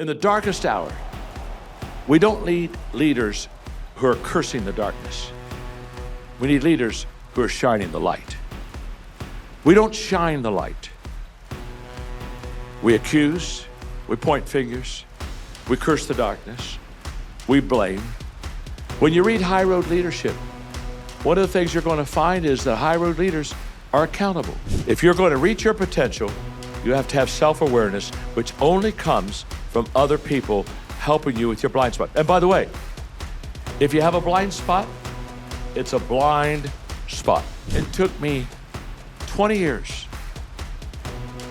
In the darkest hour, we don't need leaders who are cursing the darkness. We need leaders who are shining the light. We don't shine the light. We accuse, we point fingers, we curse the darkness, we blame. When you read high road leadership, one of the things you're going to find is that high road leaders are accountable. If you're going to reach your potential, you have to have self-awareness, which only comes from other people helping you with your blind spot. And by the way, if you have a blind spot, it's a blind spot. It took me 20 years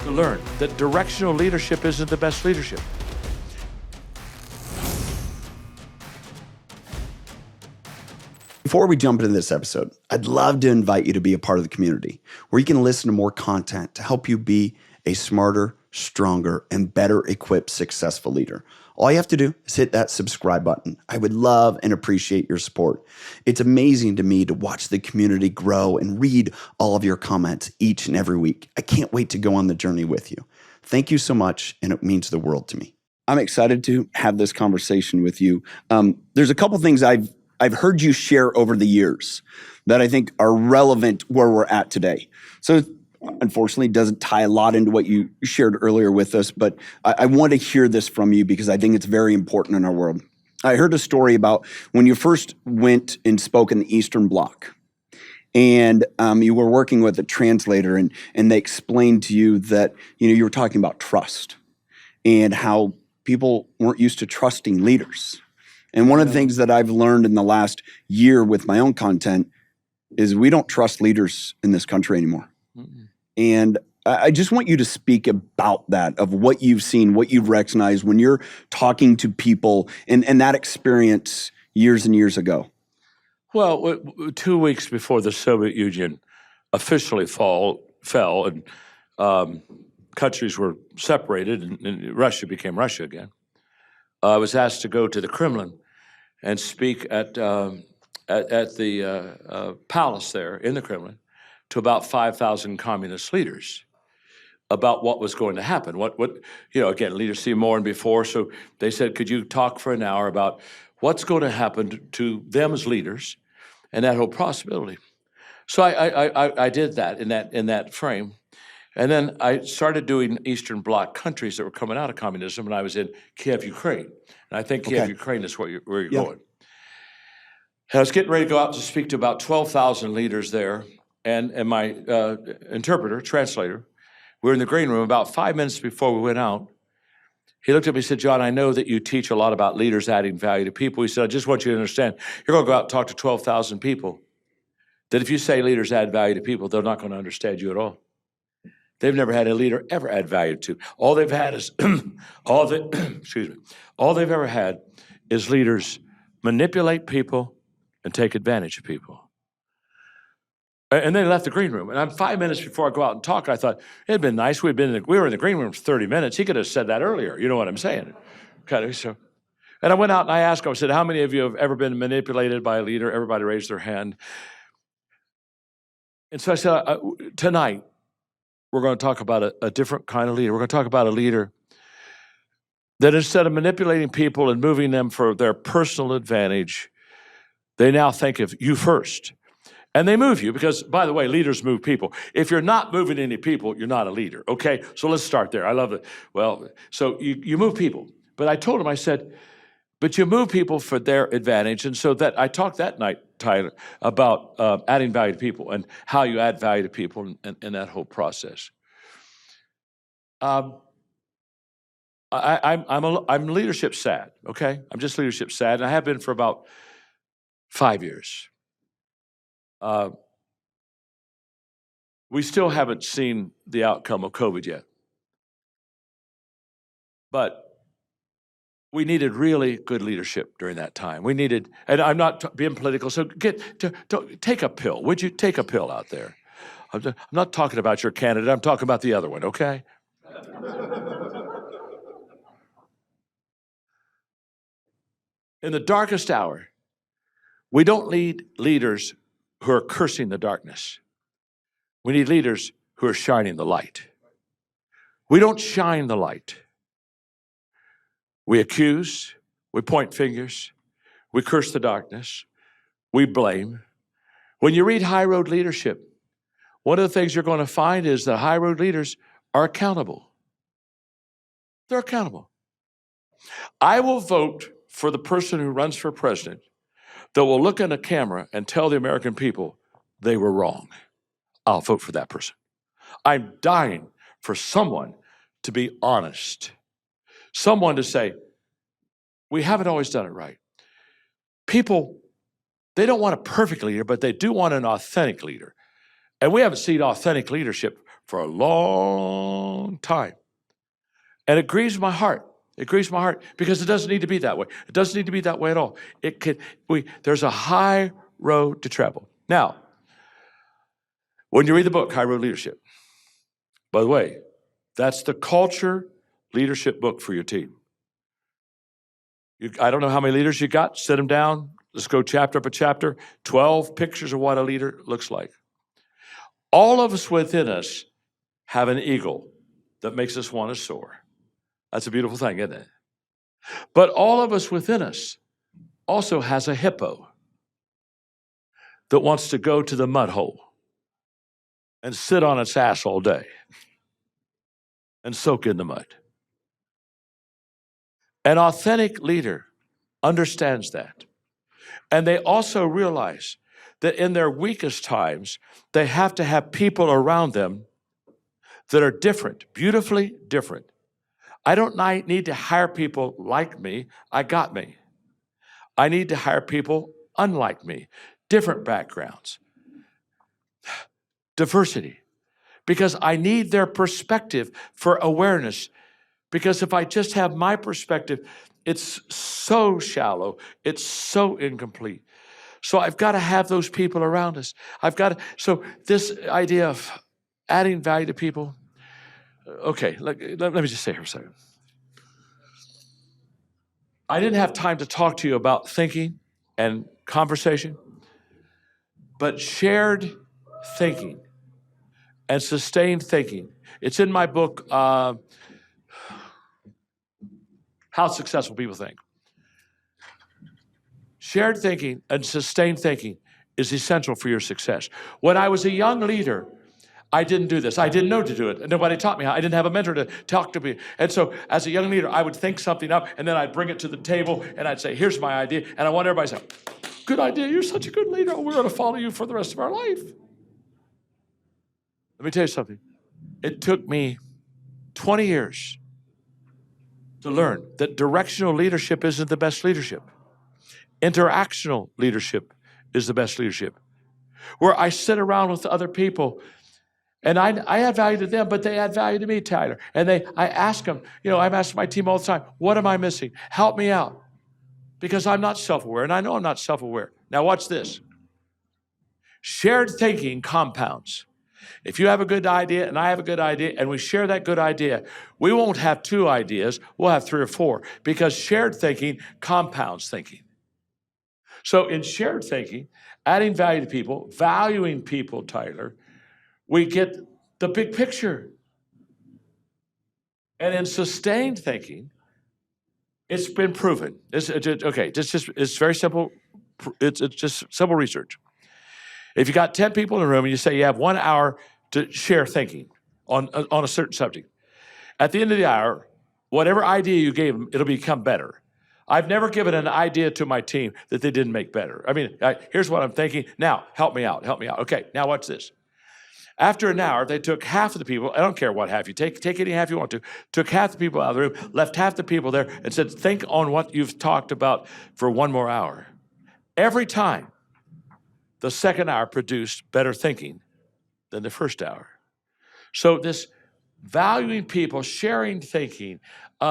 to learn that directional leadership isn't the best leadership. Before we jump into this episode, I'd love to invite you to be a part of the community where you can listen to more content to help you be a smarter, stronger, and better equipped, successful leader. All you have to do is hit that subscribe button. I would love and appreciate your support. It's amazing to me to watch the community grow and read all of your comments each and every week. I can't wait to go on the journey with you. Thank you so much, and it means the world to me. I'm excited to have this conversation with you. There's a couple things I've heard you share over the years that I think are relevant where we're at today. So unfortunately, doesn't tie a lot into what you shared earlier with us, but I want to hear this from you because I think it's very important in our world. I heard a story about when you first went and spoke in the Eastern Bloc, and you were working with a translator, and they explained to you that you were talking about trust and how people weren't used to trusting leaders. And one of the things that I've learned in the last year with my own content is we don't trust leaders in this country anymore. Mm-hmm. And I just want you to speak about that, of what you've seen, what you've recognized when you're talking to people and that experience years and years ago. Well, 2 weeks before the Soviet Union officially fell and countries were separated and Russia became Russia again, I was asked to go to the Kremlin and speak at the palace there in the Kremlin to about 5,000 communist leaders about what was going to happen. Again, leaders see more than before, so they said, could you talk for an hour about what's going to happen to them as leaders and that whole possibility? So I did that in that frame. And then I started doing Eastern Bloc countries that were coming out of communism, and I was in Kiev, Ukraine. And I think Kiev, Ukraine is where you're going. And I was getting ready to go out to speak to about 12,000 leaders there, and my interpreter, translator, we were in the green room about 5 minutes before we went out. He looked at me and said, John, I know that you teach a lot about leaders adding value to people. He said, I just want you to understand, you're going to go out and talk to 12,000 people, that if you say leaders add value to people, they're not going to understand you at all. They've never had a leader ever add value to. All they've had is, all they've ever had is leaders manipulate people and take advantage of people. And they left the green room. And I'm 5 minutes before I go out and talk, I thought, it'd been nice. We were in the green room for 30 minutes. He could have said that earlier. You know what I'm saying? And I went out and I asked him, I said, how many of you have ever been manipulated by a leader? Everybody raised their hand. And so I said, tonight, we're going to talk about a different kind of leader. We're going to talk about a leader that instead of manipulating people and moving them for their personal advantage, they now think of you first. And they move you because, by the way, leaders move people. If you're not moving any people, you're not a leader, okay? So let's start there. I love it. Well, so you move people. But I told him, I said, but you move people for their advantage. And so that I talked that night, Tyler, about adding value to people and how you add value to people and that whole process. I'm leadership sad, okay? I'm just leadership sad, and I have been for about 5 years. We still haven't seen the outcome of COVID yet. But we needed really good leadership during that time. We needed, and I'm not being political, so take a pill. Would you take a pill out there? I'm not talking about your candidate. I'm talking about the other one, okay? In the darkest hour, we don't need leaders who are cursing the darkness. We need leaders who are shining the light. We don't shine the light. We accuse, we point fingers, we curse the darkness, we blame. When you read High Road Leadership, one of the things you're going to find is that high road leaders are accountable. They're accountable. I will vote for the person who runs for president that will look in a camera and tell the American people they were wrong. I'll vote for that person. I'm dying for someone to be honest. Someone to say, we haven't always done it right. People, they don't want a perfect leader, but they do want an authentic leader. And we haven't seen authentic leadership for a long time. And it grieves my heart. It grieves my heart because it doesn't need to be that way. It doesn't need to be that way at all. There's a high road to travel. Now, when you read the book, High Road Leadership, by the way, that's the culture leadership book for your team. I don't know how many leaders you got. Sit them down. Let's go chapter by chapter. 12 pictures of what a leader looks like. All of us within us have an eagle that makes us want to soar. That's a beautiful thing, isn't it? But all of us within us also has a hippo that wants to go to the mud hole and sit on its ass all day and soak in the mud. An authentic leader understands that. And they also realize that in their weakest times, they have to have people around them that are different, beautifully different. I don't need to hire people like me. I got me. I need to hire people unlike me, different backgrounds, diversity, because I need their perspective for awareness. Because if I just have my perspective, it's so shallow, it's so incomplete. So I've got to have those people around us. So this idea of adding value to people, okay, let me just say here for a second. I didn't have time to talk to you about thinking and conversation, but shared thinking and sustained thinking. It's in my book, How Successful People Think. Shared thinking and sustained thinking is essential for your success. When I was a young leader, I didn't do this. I didn't know to do it. Nobody taught me how. I didn't have a mentor to talk to me. And so as a young leader, I would think something up, and then I'd bring it to the table, and I'd say, here's my idea. And I want everybody to say, good idea. You're such a good leader. We're going to follow you for the rest of our life. Let me tell you something. It took me 20 years to learn that directional leadership isn't the best leadership. Interactional leadership is the best leadership. Where I sit around with other people and I add value to them, but they add value to me, Tyler. And I ask them, I'm asking my team all the time, what am I missing? Help me out. Because I'm not self-aware, and I know I'm not self-aware. Now watch this. Shared thinking compounds. If you have a good idea and I have a good idea and we share that good idea, we won't have 2 ideas, we'll have 3 or 4 because shared thinking compounds thinking. So in shared thinking, adding value to people, valuing people, Tyler, we get the big picture. And in sustained thinking, it's been proven. It's very simple. It's just simple research. If you got 10 people in a room and you say you have 1 hour to share thinking on a certain subject, at the end of the hour, whatever idea you gave them, it'll become better. I've never given an idea to my team that they didn't make better. I mean, here's what I'm thinking. Now, help me out. Okay, now watch this. After an hour, they took half of the people, I don't care what half you take any half you want to, took half the people out of the room, left half the people there, and said, think on what you've talked about for 1 more hour. Every time, the second hour produced better thinking than the first hour. So this valuing people, sharing thinking,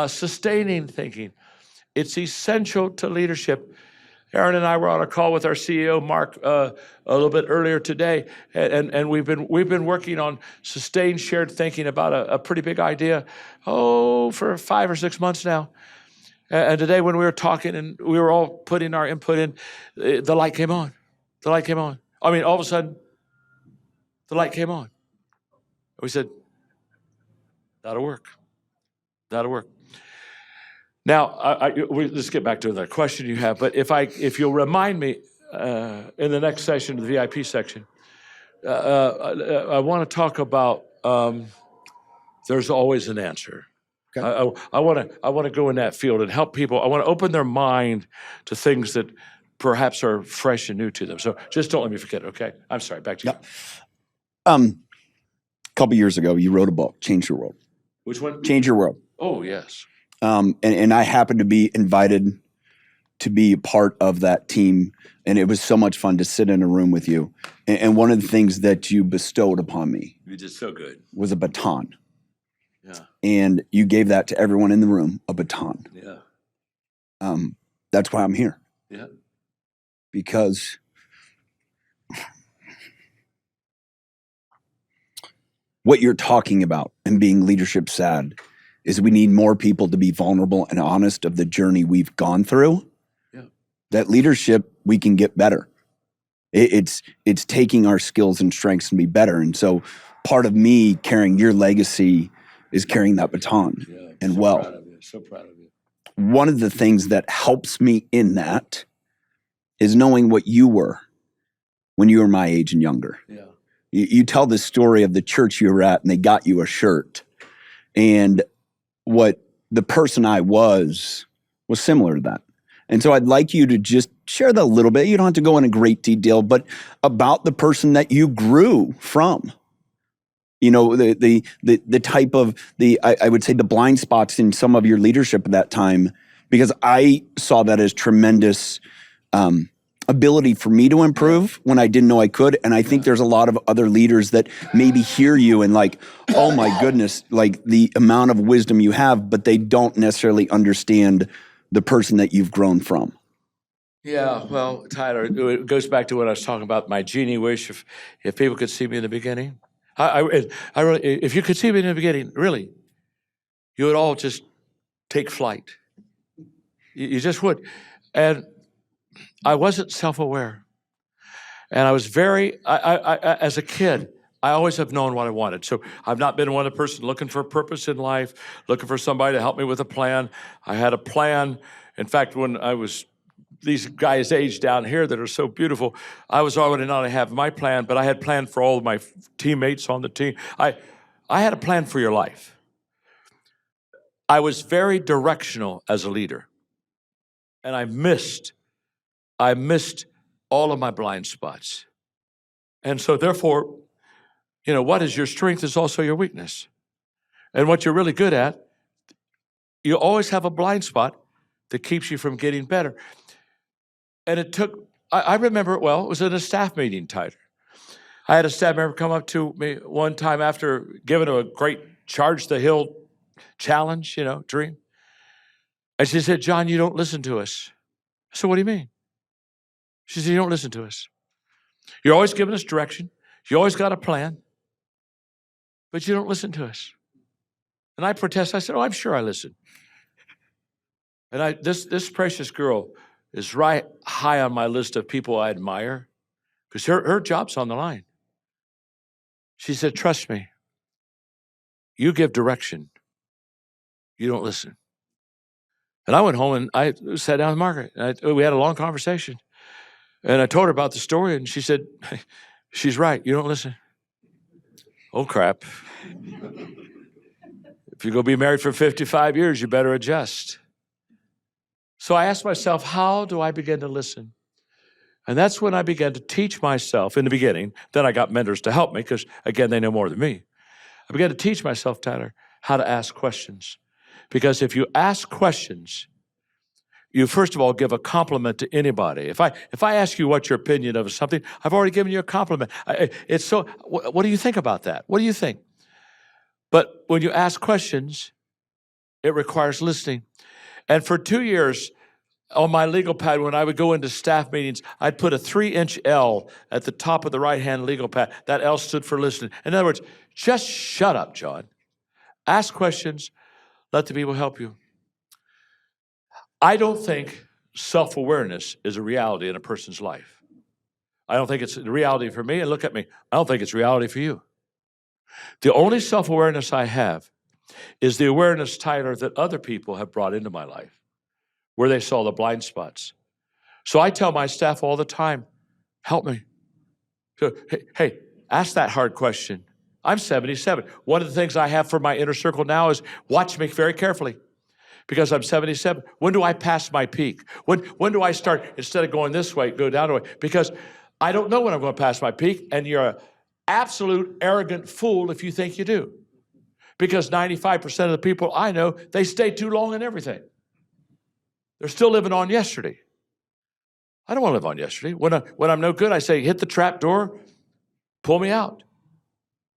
sustaining thinking, it's essential to leadership. Aaron and I were on a call with our CEO, Mark, a little bit earlier today, and we've been working on sustained shared thinking about a pretty big idea, for 5 or 6 months now. And today when we were talking and we were all putting our input in, the light came on. The light came on. I mean, all of a sudden, the light came on. We said, that'll work. That'll work. Now, let's get back to the question you have. But if you'll remind me in the next session, the VIP section, I want to talk about there's always an answer. Okay. I want to go in that field and help people. I want to open their mind to things that perhaps are fresh and new to them. So just don't let me forget. Okay, I'm sorry. Back to you. A couple years ago, you wrote a book, Change Your World. Which one? Change Your World. Oh, yes. And I happened to be invited to be a part of that team, and it was so much fun to sit in a room with you. And one of the things that you bestowed upon me You did so good. was a baton. Yeah. And you gave that to everyone in the room, a baton. Yeah. That's why I'm here. Yeah. Because what you're talking about and being leadership sad is we need more people to be vulnerable and honest of the journey we've gone through. Yeah. That leadership, we can get better. It's taking our skills and strengths and be better. And so part of me carrying your legacy is carrying that baton. Yeah. And so well. Proud of you. So proud of you. One of the things that helps me in that is knowing what you were when you were my age and younger. Yeah. You tell the story of the church you were at and they got you a shirt. And what the person I was similar to that. And so I'd like you to just share that a little bit. You don't have to go into great detail, but about the person that you grew from. You know, the type of I would say the blind spots in some of your leadership at that time, because I saw that as tremendous ability for me to improve when I didn't know I could. And I think there's a lot of other leaders that maybe hear you and like, oh my goodness, like the amount of wisdom you have, but they don't necessarily understand the person that you've grown from. Yeah, well, Tyler, it goes back to what I was talking about, my genie wish. If people could see me in the beginning, I really, if you could see me in the beginning, really, you would all just take flight. You just would. And I wasn't self-aware. And I was very, as a kid, I always have known what I wanted. So I've not been one person looking for a purpose in life, looking for somebody to help me with a plan. I had a plan. In fact, when I was these guys' age down here that are so beautiful, I was already not only have my plan, but I had planned for all of my teammates on the team. I had a plan for your life. I was very directional as a leader. And I missed all of my blind spots. And so therefore, you know, what is your strength is also your weakness. And what you're really good at, you always have a blind spot that keeps you from getting better. And it took, I remember it well, it was in a staff meeting, Tyler. I had a staff member come up to me one time after giving a great Charge the Hill challenge, you know, dream. And she said, John, you don't listen to us. I said, what do you mean? She said, you don't listen to us. You're always giving us direction. You always got a plan, but you don't listen to us. And I protested. I said, oh, I'm sure I listen. And this precious girl is right high on my list of people I admire because her job's on the line. She said, trust me, you give direction. You don't listen. And I went home and I sat down with Margaret. And we had a long conversation. And I told her about the story, and she said, she's right, you don't listen. Oh, crap. If you're going to be married for 55 years, you better adjust. So I asked myself, how do I begin to listen? And that's when I began to teach myself in the beginning. Then I got mentors to help me because, again, they know more than me. I began to teach myself, Tyler, how to ask questions. Because if you ask questions, you first of all give a compliment to anybody. If I ask you what your opinion of something, I've already given you a compliment. It's so, what do you think about that? What do you think? But when you ask questions, it requires listening. And for 2 years on my legal pad, when I would go into staff meetings, I'd put a 3-inch L at the top of the right-hand legal pad. That L stood for listening. In other words, just shut up, John. Ask questions. Let the people help you. I don't think self-awareness is a reality in a person's life. I don't think it's a reality for me, and look at me. I don't think it's reality for you. The only self-awareness I have is the awareness, Tyler, that other people have brought into my life. where they saw the blind spots. So I tell my staff all the time, help me. So, hey, ask that hard question. I'm 77. One of the things I have for my inner circle now is watch me very carefully because I'm 77. When do I pass my peak? When do I start, instead of going this way, go down the way? Because I don't know when I'm going to pass my peak, and you're an absolute arrogant fool if you think you do. Because 95% of the people I know, they stay too long in everything. They're still living on yesterday. I don't want to live on yesterday. When I'm no good, I say, hit the trap door, pull me out.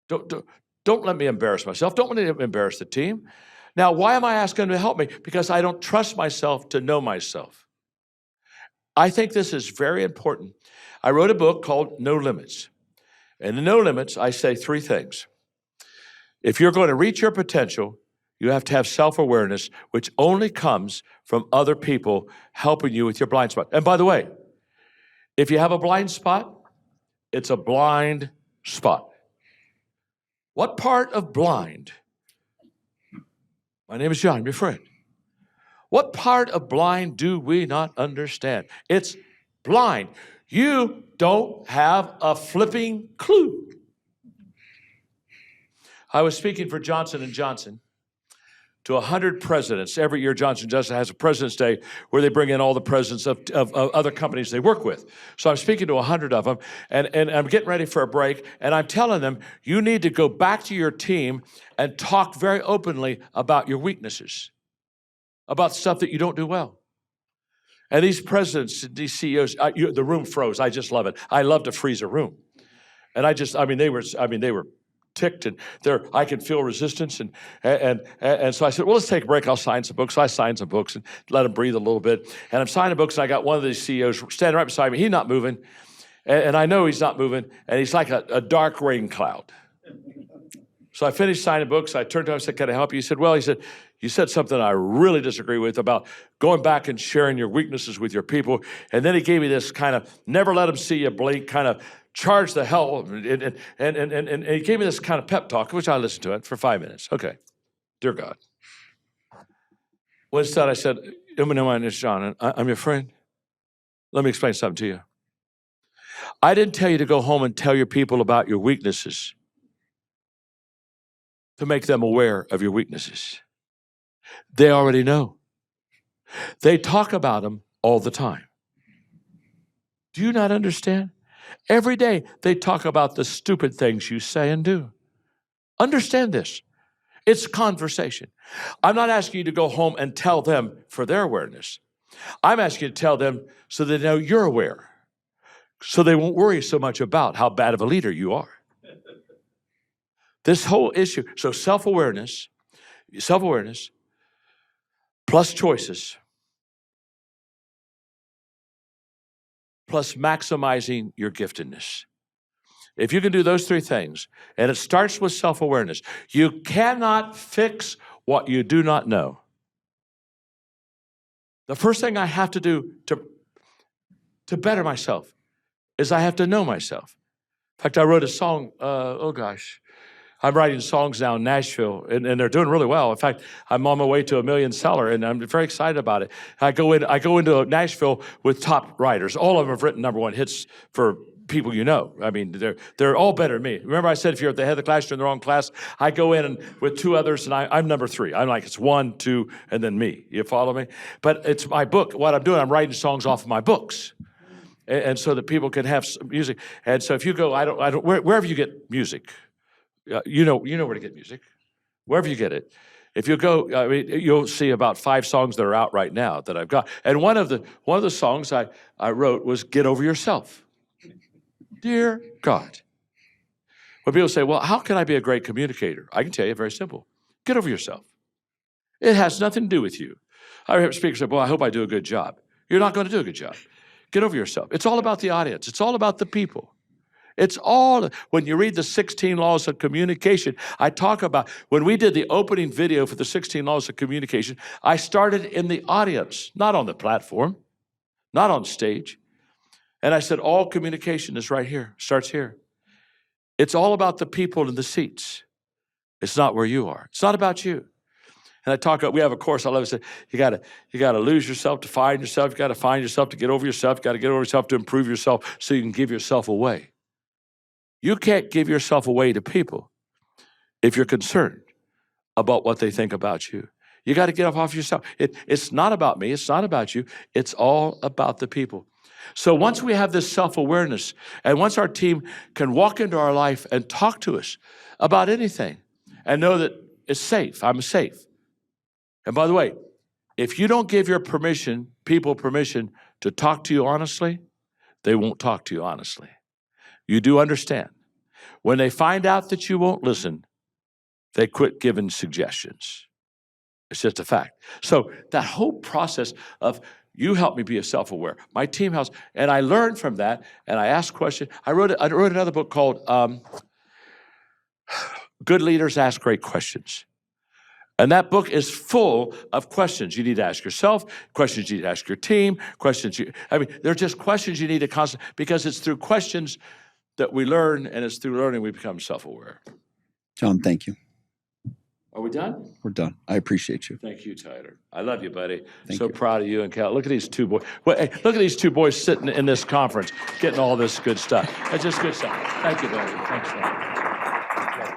Don't let me embarrass myself. Don't let me embarrass the team. Now, why am I asking them to help me? Because I don't trust myself to know myself. I think this is very important. I wrote a book called No Limits. And in No Limits, I say three things. If you're going to reach your potential, you have to have self-awareness, which only comes from other people helping you with your blind spot. And by the way, if you have a blind spot, it's a blind spot. What part of blind? My name is John, I'm your friend. What part of blind do we not understand? It's blind. You don't have a flipping clue. I was speaking for Johnson & Johnson to 100 presidents. Every year, Johnson & Johnson has a President's Day where they bring in all the presidents of other companies they work with. So I'm speaking to 100 of them, and I'm getting ready for a break, and I'm telling them, you need to go back to your team and talk very openly about your weaknesses, about stuff that you don't do well. And these presidents, these CEOs, the room froze. I just love it. I love to freeze a room. And they were ticked, and I could feel resistance, and so I said, well, let's take a break. I'll sign some books. So I signed some books and let them breathe a little bit. And I'm signing books, and I got one of these CEOs standing right beside me. He's not moving, and I know he's not moving, and he's like a dark rain cloud. So I finished signing books. I turned to him and said, can I help you? He said, well, you said something I really disagree with about going back and sharing your weaknesses with your people. And then he gave me this kind of never let them see you blink, kind of charge the hell, and he gave me this kind of pep talk, which I listened to it for 5 minutes. Okay, dear God. Well, instead I said, my name is John, and I'm your friend. Let me explain something to you. I didn't tell you to go home and tell your people about your weaknesses to make them aware of your weaknesses. They already know. They talk about them all the time. Do you not understand? Every day they talk about the stupid things you say and do. Understand this. It's conversation. I'm not asking you to go home and tell them for their awareness. I'm asking you to tell them so they know you're aware, so they won't worry so much about how bad of a leader you are. This whole issue, so self-awareness plus choices, plus maximizing your giftedness. If you can do those three things, and it starts with self-awareness, you cannot fix what you do not know. The first thing I have to do to better myself is I have to know myself. In fact, I wrote a song, I'm writing songs now in Nashville, and they're doing really well. In fact, I'm on my way to $1 million seller, and I'm very excited about it. I go into Nashville with top writers. All of them have written #1 hits for people you know. I mean, they're all better than me. Remember I said if you're at the head of the class, you're in the wrong class? I go in with two others, and I'm #3. I'm like, it's 1, 2, and then me. You follow me? But it's my book. What I'm doing, I'm writing songs off of my books. And so that people can have some music. And so if you go, wherever you get music, you know where to get music, wherever you get it. If you go, you'll see about 5 songs that are out right now that I've got. And one of the songs I wrote was "Get Over Yourself." Dear God. When people say, well, how can I be a great communicator? I can tell you, very simple. Get over yourself. It has nothing to do with you. I hear speakers say, well, I hope I do a good job. You're not going to do a good job. Get over yourself. It's all about the audience. It's all about the people. When you read the 16 laws of communication, I talk about, when we did the opening video for the 16 laws of communication, I started in the audience, not on the platform, not on stage. And I said, all communication is right here, starts here. It's all about the people in the seats. It's not where you are. It's not about you. And I talk, we have a course I love. I say, you gotta lose yourself to find yourself. You gotta find yourself to get over yourself. You gotta get over yourself to improve yourself so you can give yourself away. You can't give yourself away to people if you're concerned about what they think about you. You got to get off yourself. It's not about me. It's not about you. It's all about the people. So once we have this self-awareness, and once our team can walk into our life and talk to us about anything and know that it's safe, I'm safe. And by the way, if you don't give your people permission to talk to you honestly, they won't talk to you honestly. You do understand. When they find out that you won't listen, they quit giving suggestions. It's just a fact. So that whole process of you help me be self-aware. My team helps, and I learned from that, and I asked questions. I wrote another book called Good Leaders Ask Great Questions. And that book is full of questions you need to ask yourself, questions you need to ask your team, they're just questions you need to constantly, because it's through questions that we learn, and it's through learning we become self-aware. John, thank you. Are we done? We're done. I appreciate you. Thank you, Tyler. I love you, buddy. Thank you. Proud of you and Cal. Look at these two boys. Hey, look at these two boys sitting in this conference, getting all this good stuff. That's just good stuff. Thank you, buddy. Thanks, man.